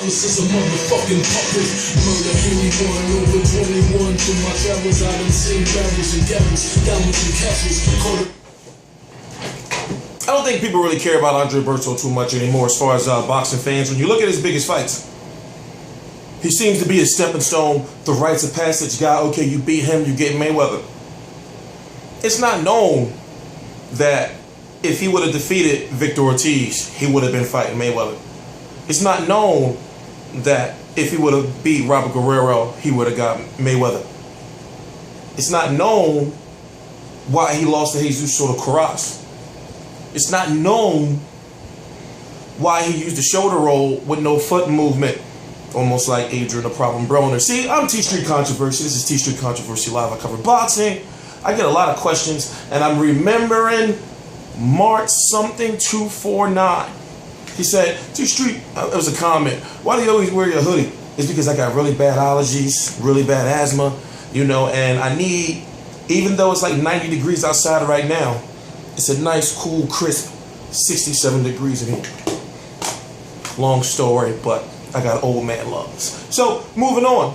toughest is a motherfucking puppet. Murder anyone over 21. Through my travels, I done seen barrels and gavels, diamonds and castles. I don't think people really care about Andre Berto too much anymore as far as boxing fans. When you look at his biggest fights, he seems to be a stepping stone, the rites of passage guy. Okay, you beat him, you get Mayweather. It's not known that if he would have defeated Victor Ortiz, he would have been fighting Mayweather. It's not known that if he would have beat Robert Guerrero, he would have got Mayweather. It's not known why he lost to Jesus Soto Carras. It's not known why he used the shoulder roll with no foot movement, almost like Adrian the Problem Broner. See, I'm T-Street Controversy. This is T-Street Controversy Live. I cover boxing. I get a lot of questions, and I'm remembering March something 249. He said, T-Street, it was a comment, why do you always wear your hoodie? It's because I got really bad allergies, really bad asthma, you know, and I need, even though it's like 90 degrees outside right now, it's a nice, cool, crisp 67 degrees in here. Long story, but I got old man lungs. So, moving on.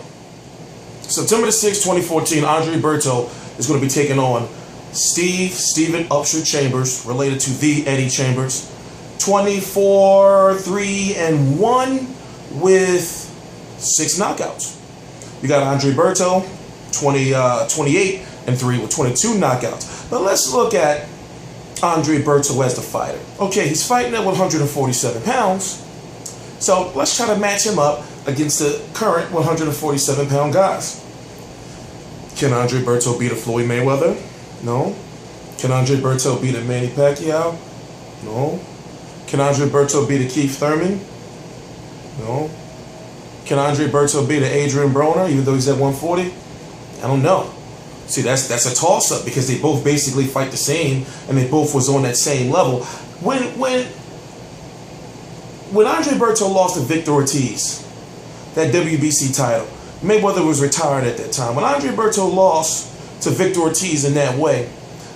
September the 6th, 2014, Andre Berto is going to be taking on Stephen Upsher Chambers, related to the Eddie Chambers. 24-3-1 with 6 knockouts. You got Andre Berto, 28-3 with 22 knockouts. But let's look at Andre Berto as the fighter. Okay, he's fighting at 147 pounds. So let's try to match him up against the current 147-pound guys. Can Andre Berto beat a Floyd Mayweather? No. Can Andre Berto beat a Manny Pacquiao? No. Can Andre Berto beat a Keith Thurman? No. Can Andre Berto beat an Adrian Broner, even though he's at 140? I don't know. See, that's a toss-up because they both basically fight the same, and they both was on that same level. When Andre Berto lost to Victor Ortiz, that WBC title, Mayweather was retired at that time. When Andre Berto lost to Victor Ortiz in that way,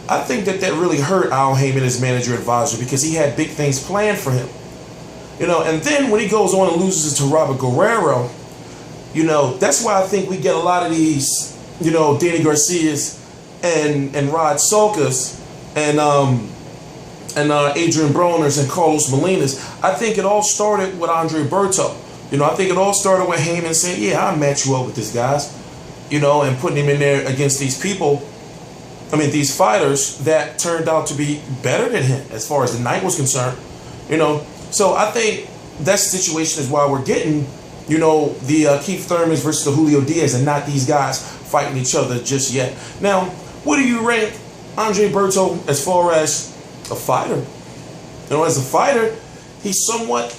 I think that really hurt Al Haymon, his manager advisor, because he had big things planned for him. You know, and then when he goes on and loses to Robert Guerrero, you know, that's why I think we get a lot of these, you know, Danny Garcias and Rod Salkas and Adrian Broners and Carlos Molinas. I think it all started with Andre Berto. You know, I think it all started with Haymon saying, yeah, I'll match you up with these guys, you know, and putting him in there against these people. I mean, these fighters that turned out to be better than him as far as the night was concerned, you know. So I think that situation is why we're getting, you know, the Keith Thurmans versus the Julio Diaz and not these guys fighting each other just yet. Now, what do you rank Andre Berto as far as a fighter? You know, as a fighter, he's somewhat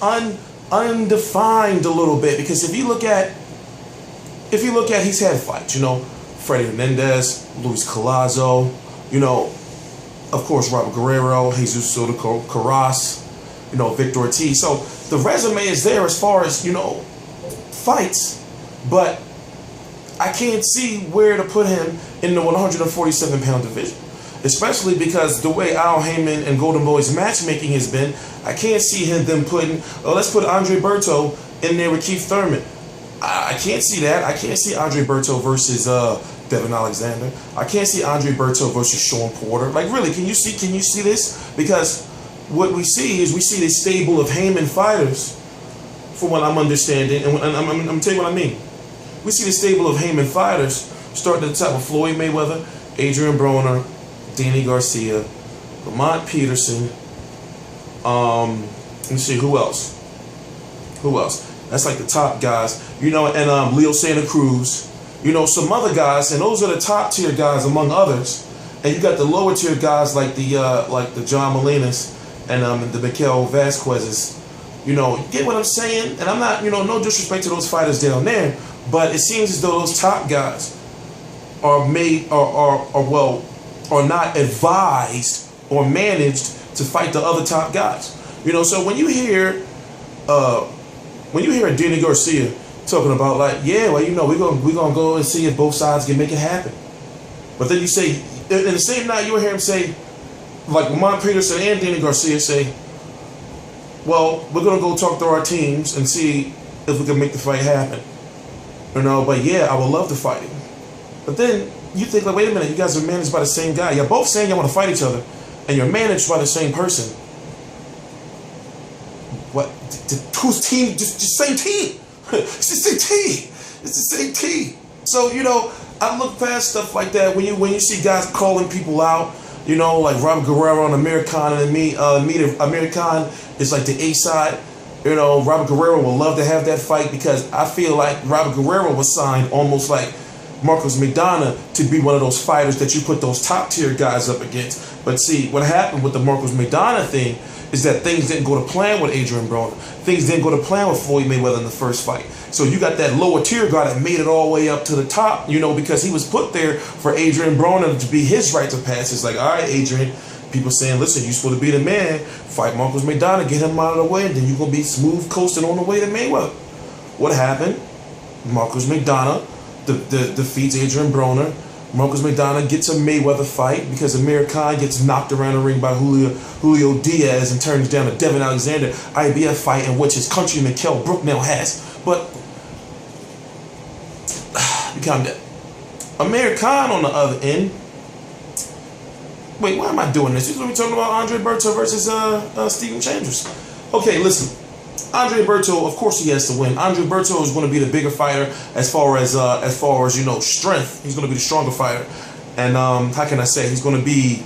undefined a little bit, because if you look at he's had fights, you know, Freddie Hernandez, Luis Collazo, you know, of course, Robert Guerrero, Jesus Soto Carras, you know, Victor Ortiz. So the resume is there as far as, you know, fights, but I can't see where to put him in the 147-pound division, especially because the way Al Haymon and Golden Boy's matchmaking has been, I can't see them putting, oh, let's put Andre Berto in there with Keith Thurman. I can't see that. I can't see Andre Berto versus Devin Alexander. I can't see Andre Berto versus Sean Porter. Like, really, can you see this? Because what we see is this stable of Haymon fighters, from what I'm understanding, and I'm telling you what I mean. We see the stable of Haymon fighters starting at the top of Floyd Mayweather, Adrian Broner, Danny Garcia, Lamont Peterson. Let me see, who else? That's like the top guys, you know, and Leo Santa Cruz, you know, some other guys, and those are the top tier guys among others. And you got the lower tier guys like the John Molinas and the Miguel Vasquez's. You know, get what I'm saying? And I'm not, you know, no disrespect to those fighters down there, but it seems as though those top guys are not advised or managed to fight the other top guys. You know, so when you hear a Danny Garcia talking about, like, yeah, well, you know, we're gonna go and see if both sides can make it happen. But then you say, in the same night, you'll hear him say, like Lamont Peterson and Danny Garcia say, well, we're gonna go talk to our teams and see if we could make the fight happen. You know, but yeah, I would love to fight him. But then you think, like, wait a minute, you guys are managed by the same guy. You're both saying you want to fight each other, and you're managed by the same person. What? Whose team? Just same team. It's the same team. It's the same team. So, you know, I look past stuff like that when you see guys calling people out. You know, like Robert Guerrero and Amir Khan, and Amir Khan is like the A side. You know, Robert Guerrero would love to have that fight because I feel like Robert Guerrero was signed almost like Marcos Maidana to be one of those fighters that you put those top tier guys up against. But see, what happened with the Marcos Maidana thing is that things didn't go to plan with Adrian Broner. Things didn't go to plan with Floyd Mayweather in the first fight. So you got that lower tier guy that made it all the way up to the top, you know, because he was put there for Adrian Broner to be his right to pass. It's like, all right, Adrian, people saying, listen, you're supposed to be the man. Fight Marcos Maidana, get him out of the way, and then you're going to be smooth coasting on the way to Mayweather. What happened? Marcos Maidana defeats Adrian Broner. Marcos Maidana gets a Mayweather fight because Amir Khan gets knocked around the ring by Julio Diaz and turns down a Devin Alexander IBF fight in which his countryman Kell Brook now has. But become that. Amir Khan on the other end. Wait, why am I doing this? You're going to be talking about Andre Berto versus Stephen Chambers. Okay, listen. Andre Berto, of course he has to win. Andre Berto is going to be the bigger fighter as far as you know, strength. He's going to be the stronger fighter. And how can I say? He's going to be,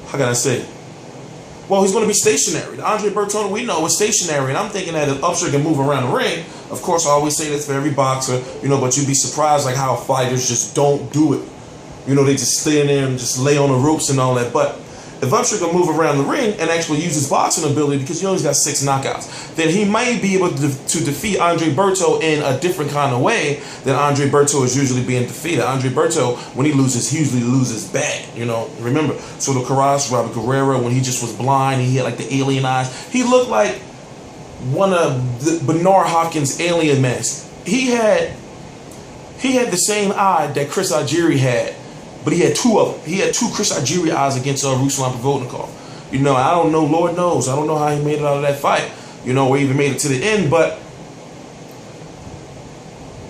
how can I say? Well, he's going to be stationary. Andre Berto, we know, is stationary. And I'm thinking that if Upsher can move around the ring, of course I always say this for every boxer, you know, but you'd be surprised like how fighters just don't do it. You know, they just stay in there and just lay on the ropes and all that. But if Upsher can move around the ring and actually use his boxing ability, because he only got 6 knockouts, then he might be able to defeat Andre Berto in a different kind of way than Andre Berto is usually being defeated. Andre Berto, when he loses, he usually loses bad, you know. Remember, Soto Karass, Robert Guerrero, when he just was blind, he had like the alien eyes. He looked like one of the Bernard Hopkins' alien masks. He had the same eye that Chris Algieri had. But he had 2 of them. He had 2 Chris Algieri eyes against Ruslan Provodnikov. You know, I don't know, Lord knows. I don't know how he made it out of that fight, you know, or even made it to the end. But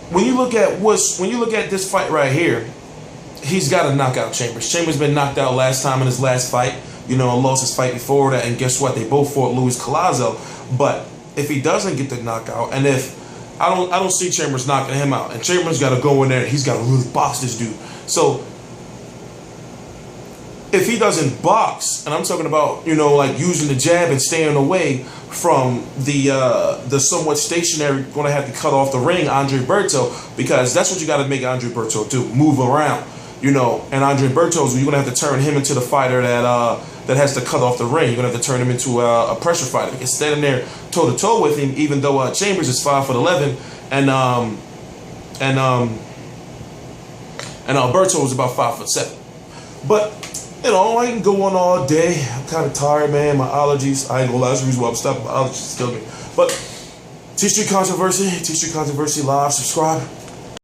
when you look at this fight right here, he's got to knock out Chambers. Chambers been knocked out last time in his last fight, you know, and lost his fight before that. And guess what? They both fought Luis Collazo. But if he doesn't get the knockout, and if I don't see Chambers knocking him out, and Chambers got to go in there, he's got to really box this dude. So if he doesn't box, and I'm talking about, you know, like using the jab and staying away from the somewhat stationary, going to have to cut off the ring, Andre Berto, because that's what you got to make Andre Berto do, move around, you know. And Andre Berto, you're going to have to turn him into the fighter that has to cut off the ring. You're going to have to turn him into a pressure fighter. You can stand there toe to toe with him, even though Chambers is 5'11", and Berto is about 5'7". But you know, I can go on all day. I'm kind of tired, man. My allergies. I ain't gonna lie. That's the reason why I'm stopping. My allergies still me. But T Street Controversy Live. Subscribe.